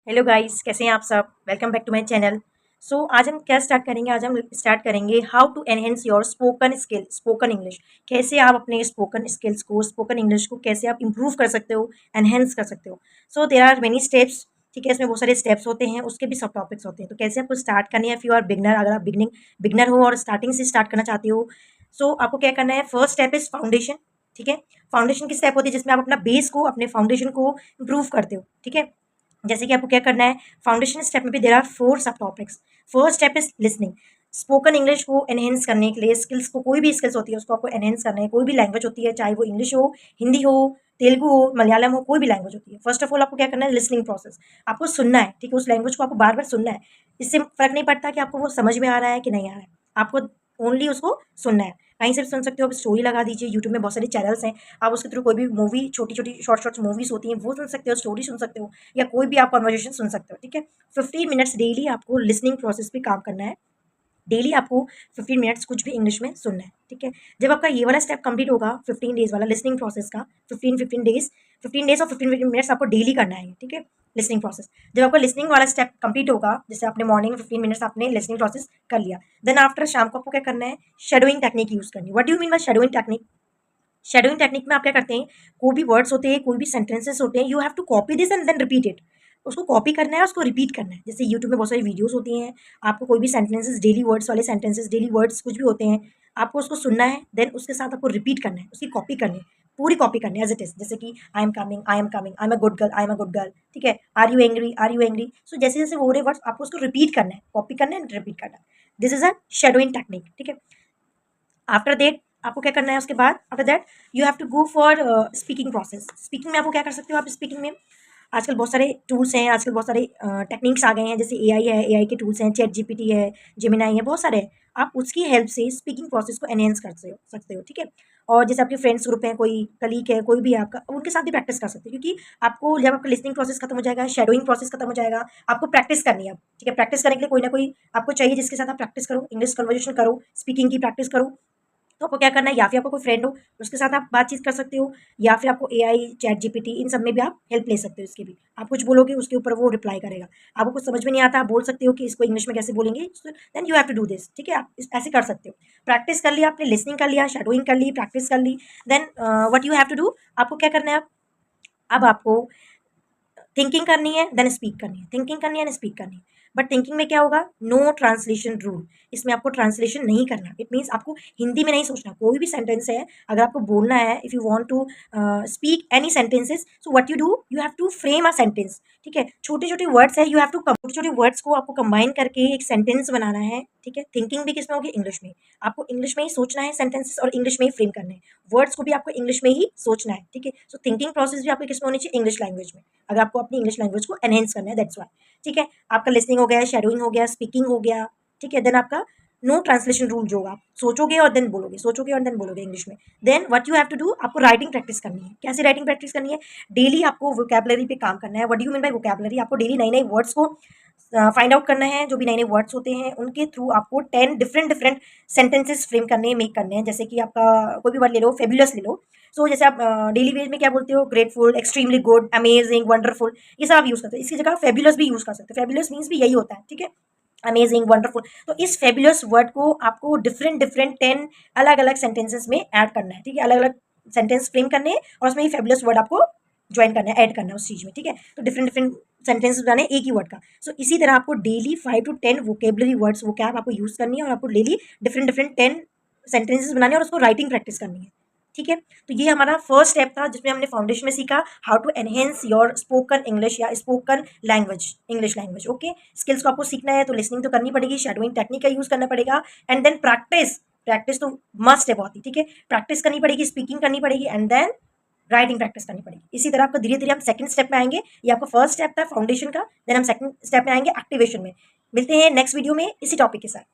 Hello guys, कैसे हैं आप सब। Welcome back to my channel. आज हम क्या स्टार्ट करेंगे। आज हम स्टार्ट करेंगे how to enhance your spoken skill, spoken English. कैसे आप अपने स्पोकन स्किल्स को, स्पोकन इंग्लिश को कैसे आप इंप्रूव कर सकते हो, एनहेंस कर सकते हो। There are many steps. ठीक है, इसमें बहुत सारे स्टेप्स होते हैं, उसके भी सब टॉपिक्स होते हैं। तो कैसे आपको स्टार्ट करनी है। इफ यू आर बिगनर, अगर आप बिगनर हो और स्टार्टिंग से स्टार्ट करना चाहते हो, आपको क्या करना है। First step is foundation. ठीक है, फाउंडेशन की स्टेप होती है जिसमें आप अपना बेस को, अपने फाउंडेशन को इंप्रूव करते हो। ठीक है, जैसे कि आपको क्या करना है। फाउंडेशन स्टेप में भी देर आर 4 सब topics. First step is listening. Spoken English को एनहेंस करने के लिए, स्किल्स को, कोई भी स्किल्स होती है उसको आपको एनहेंस करना है। कोई भी लैंग्वेज होती है, चाहे वो इंग्लिश हो, हिंदी हो, तेलुगु हो, मलयालम हो, कोई भी लैंग्वेज होती है। फर्स्ट ऑफ ऑल आपको क्या करना है, लिसनिंग प्रोसेस। आपको सुनना है। ठीक है, उस लैंग्वेज को आपको बार बार सुनना है। इससे फर्क नहीं पड़ता कि आपको वो समझ में आ रहा है कि नहीं आ रहा है, आपको ओनली उसको सुनना है। कहीं से भी सुन सकते हो। आप स्टोरी लगा दीजिए, यूट्यूब में बहुत सारे चैनल्स हैं, आप उसके थ्रू कोई भी मूवी, छोटी छोटी शॉर्ट मूवीज होती हैं, वो सुन सकते हो, स्टोरी सुन सकते हो, या कोई भी आप कन्वर्सेशन सुन सकते हो। ठीक है, 15 मिनट्स डेली आपको लिसनिंग प्रोसेस पे काम करना है। डेली आपको 15 मिनट्स कुछ भी इंग्लिश में सुनना है। ठीक है, जब आपका ये वाला स्टेप कंप्लीट होगा, 15 डेज वाला लिसनिंग प्रोसेस का, 15 डेज और 15 मिनट्स आपको डेली करना है। ठीक है, लिसनिंग प्रोसेस। जब आपका लिसनिंग वाला स्टेप कंप्लीट होगा, जैसे आपने मॉर्निंग 15 मिनट्स आपने लिसनिंग प्रोसेस कर लिया, देन आफ्टर शाम को आपको क्या करना है, शेडोइंग टेक्निक यूज करनी है। What do you mean by shadowing technique. Shadowing technique में आप क्या करते हैं, कोई भी वर्ड्स होते हैं, कोई भी सेंटेंसेस होते हैं, you have to copy this and then repeat it. उसको कॉपी करना है, उसको रिपीट करना है। जैसे यूट्यूब में बहुत सारी वीडियोस होती हैं, आपको कोई भी सेंटेंसेस, डेली वर्ड्स वाले सेंटेंसेस, डेली वर्ड्स कुछ भी होते हैं, आपको उसको सुनना है, देन उसके साथ आपको रिपीट करना है, उसकी कॉपी करनी है, पूरी कॉपी करनी है एज इट इज। जैसे कि I am coming, I am coming, I am a good girl, I am a good girl. ठीक है, are you angry, are you angry. जैसे जैसे वो रहे वर्ड्स आपको उसको रिपीट करना है, कॉपी करना है, रिपीट करना है। This is a shadowing technique. ठीक है, आफ्टर दैट आपको क्या करना है, उसके बाद after that you have to go for speaking process. Speaking में आपको क्या कर सकते हो। आप स्पीकिंग में आजकल बहुत सारे टूल्स हैं, आजकल बहुत सारे टेक्निक्स आ गए हैं। जैसे एआई है, एआई के टूल्स हैं, चैट जीपीटी है, जेमिनाई है, बहुत सारे हैं। आप उसकी हेल्प से स्पीकिंग प्रोसेस को एनहेंस कर सकते हो। ठीक है, और जैसे आपके फ्रेंड्स ग्रुप है, कोई कलीग है, कोई भी है आपका, उनके साथ भी प्रैक्टिस कर सकते हो। क्योंकि आपको जब आपका लिसनिंग प्रोसेस खत्म हो जाएगा, शेडोइंग प्रोसेस खत्म हो जाएगा, आपको प्रैक्टिस करनी है अब। ठीक है, प्रैक्टिस करने के लिए कोई ना कोई आपको चाहिए जिसके साथ आप प्रैक्टिस करो, इंग्लिश कन्वर्जेशन करो, स्पीकिंग की प्रैक्टिस करो। तो आपको क्या करना है, या फिर आपको कोई फ्रेंड हो उसके साथ आप बातचीत कर सकते हो, या फिर आपको एआई, चैट जीपीटी, इन सब में भी आप हेल्प ले सकते हो। इसके भी आप कुछ बोलोगे, उसके ऊपर वो रिप्लाई करेगा। आपको कुछ समझ में नहीं आता, आप बोल सकते हो कि इसको इंग्लिश में कैसे बोलेंगे, then you have to do this. ठीक है, आप ऐसे कर सकते हो। प्रैक्टिस कर लिया आपने, लिसनिंग कर लिया, शेडोइंग कर ली, प्रैक्टिस कर ली, then what you have to do, आपको क्या करना है। अब आपको थिंकिंग करनी है, देन स्पीक करनी है, थिंकिंग करनी है, स्पीक करनी है। बट थिंकिंग में क्या होगा, नो ट्रांसलेशन रूल। इसमें आपको ट्रांसलेशन नहीं करना। इट मीन्स आपको हिंदी में नहीं सोचना। कोई भी सेंटेंस है, अगर आपको बोलना है, if you want to speak any sentences, so what you do, you have to frame a sentence. ठीक है, छोटे छोटे वर्ड्स है, यू हैव टू छोटे छोटे वर्ड्स को आपको कंबाइन करके एक सेंटेंस बनाना है। ठीक है, थिंकिंग भी किसमें होगी, इंग्लिश में। आपको इंग्लिश में ही सोचना है सेंटेंसेस, और इंग्लिश में ही फ्रेम करना है। वर्ड्स को भी आपको इंग्लिश में ही सोचना है। ठीक है, सो थिंकिंग प्रोसेस भी आपको किसमें होनी चाहिए, इंग्लिश लैंग्वेज में, अगर आपको अपनी इंग्लिश लैंग्वेज को एनहेंस करना है, दैट्स व्हाई। ठीक है, आपका लिसनिंग हो गया, शेडोइंग हो गया, स्पीकिंग हो गया। ठीक है, देन आपका नो ट्रांसलेशन रूल जो होगा, आप सोचोगे और देन बोलोगे, सोचोगे और देन बोलोगे इंग्लिश में। Then what you have to do, आपको राइटिंग प्रैक्टिस करनी है। कैसे राइटिंग प्रैक्टिस करनी है, डेली आपको वोकैबलरी पे काम करना है। What do you mean by vocabulary, आपको डेली नए नए वर्ड्स को फाइंड आउट करना है। जो भी नए नए वर्ड्स होते हैं उनके थ्रू आपको 10 डिफरेंट डिफरेंट सेंटेंसेस फ्रेम करने हैं, मेक करने हैं। जैसे कि आपका कोई भी वर्ड ले लो, फेबुलस ले लो। जैसे आप डेली बेस में क्या बोलते हो, grateful, extremely good, amazing, wonderful, ये सब आप यूज करते हो। इसकी जगह फेबुलस भी यूज कर सकते हो। फेबुलस मीन्स भी यही होता है। ठीक है, अमेजिंग, वंडरफुल। तो इस फेबुलस वर्ड को आपको डिफरेंट डिफरेंट 10 अलग अलग सेंटेंसेस में ऐड करना है। ठीक है, अलग अलग सेंटेंस फ्रेम करने हैं, और उसमें ये फेबुलस वर्ड आपको ज्वाइन करना है, ऐड करना है उस चीज में। ठीक है, तो डिफरेंट डिफरेंट सेंटेंसेस बनाने एक ही वर्ड का। इसी तरह आपको daily 5 to 10 vocabulary words, vocab आपको यूज करनी है, और आपको डेली डिफरेंट डिफरेंट 10 सेंटेंसेस बनाने हैं, और उसको राइटिंग प्रैक्टिस करनी है। ठीक है, तो ये हमारा फर्स्ट स्टेप था जिसमें हमने फाउंडेशन में सीखा how to enhance your spoken English या spoken language, English language. Okay, skills को आपको सीखना है तो लिसनिंग तो करनी पड़ेगी, शेडोइंग टेक्निक का यूज करना पड़ेगा, एंड देन प्रैक्टिस। प्रैक्टिस तो मस्ट है बहुत ही। ठीक है, प्रैक्टिस करनी पड़ेगी, स्पीकिंग करनी पड़ेगी, एंड देन राइटिंग प्रैक्टिस करनी पड़ेगी। इसी तरह आपको धीरे धीरे हम सेकंड स्टेप में आएंगे। ये आपका फर्स्ट स्टेप था फाउंडेशन का, देन हम सेकंड स्टेप में आएंगे एक्टिवेशन में। मिलते हैं नेक्स्ट वीडियो में इसी टॉपिक के साथ।